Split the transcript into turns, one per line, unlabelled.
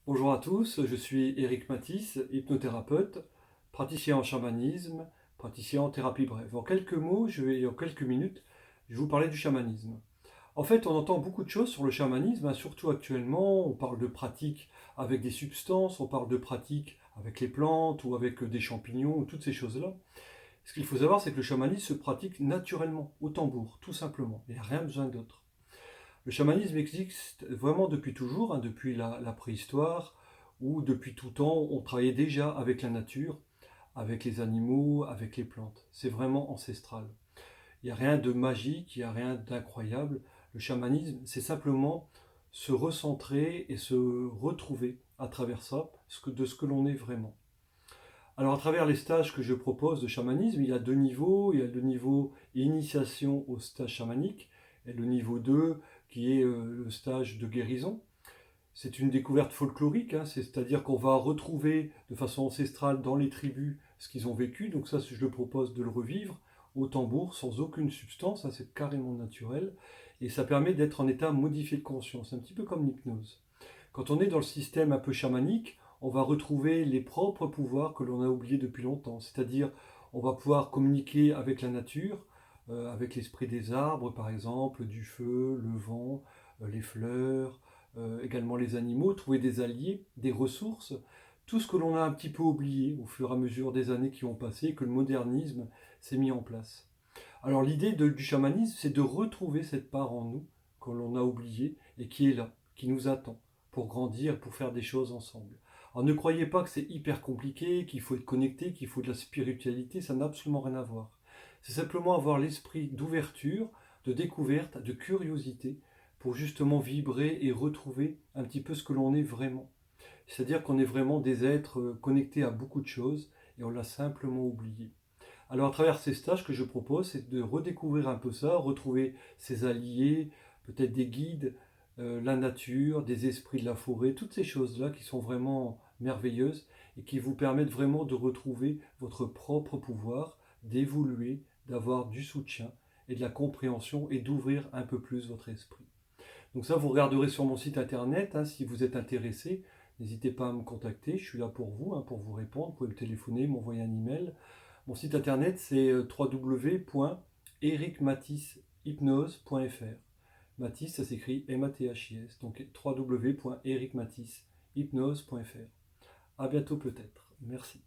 Bonjour à tous, je suis Éric Matisse, hypnothérapeute, praticien en chamanisme, praticien en thérapie brève. En quelques mots, en quelques minutes, je vais vous parler du chamanisme. En fait, on entend beaucoup de choses sur le chamanisme, surtout actuellement. On parle de pratiques avec des substances, on parle de pratiques avec les plantes ou avec des champignons, ou toutes ces choses-là. Ce qu'il faut savoir, c'est que le chamanisme se pratique naturellement, au tambour, tout simplement. Il n'y a rien besoin d'autre. Le chamanisme existe vraiment depuis toujours, depuis la préhistoire, où depuis tout temps, on travaillait déjà avec la nature, avec les animaux, avec les plantes. C'est vraiment ancestral. Il n'y a rien de magique, il n'y a rien d'incroyable. Le chamanisme, c'est simplement se recentrer et se retrouver à travers ça, de ce que l'on est vraiment. Alors à travers les stages que je propose de chamanisme, il y a deux niveaux. Il y a le niveau initiation au stage chamanique et le niveau 2 qui est le stage de guérison. C'est une découverte folklorique, c'est-à-dire qu'on va retrouver de façon ancestrale dans les tribus ce qu'ils ont vécu. Donc ça, je le propose de le revivre au tambour sans aucune substance, c'est carrément naturel. Et ça permet d'être en état modifié de conscience, un petit peu comme l'hypnose. Quand on est dans le système un peu chamanique, on va retrouver les propres pouvoirs que l'on a oubliés depuis longtemps. C'est-à-dire, on va pouvoir communiquer avec la nature, avec l'esprit des arbres, par exemple, du feu, le vent, les fleurs, également les animaux, trouver des alliés, des ressources, tout ce que l'on a un petit peu oublié au fur et à mesure des années qui ont passé et que le modernisme s'est mis en place. Alors l'idée du chamanisme, c'est de retrouver cette part en nous que l'on a oubliée et qui est là, qui nous attend pour grandir, pour faire des choses ensemble. Alors ne croyez pas que c'est hyper compliqué, qu'il faut être connecté, qu'il faut de la spiritualité, ça n'a absolument rien à voir. C'est simplement avoir l'esprit d'ouverture, de découverte, de curiosité, pour justement vibrer et retrouver un petit peu ce que l'on est vraiment. C'est-à-dire qu'on est vraiment des êtres connectés à beaucoup de choses et on l'a simplement oublié. Alors à travers ces stages que je propose, c'est de redécouvrir un peu ça, retrouver ses alliés, peut-être des guides, la nature, des esprits de la forêt, toutes ces choses-là qui sont vraiment merveilleuses et qui vous permettent vraiment de retrouver votre propre pouvoir, d'évoluer, d'avoir du soutien et de la compréhension et d'ouvrir un peu plus votre esprit. Donc ça, vous regarderez sur mon site internet, si vous êtes intéressé. N'hésitez pas à me contacter, je suis là pour vous répondre. Vous pouvez me téléphoner, m'envoyer un email. Mon site internet, c'est www.ericmatisshypnose.fr. Matisse, ça s'écrit M-A-T-H-I-S. Donc www.ericmatisshypnose.fr. À bientôt peut-être. Merci.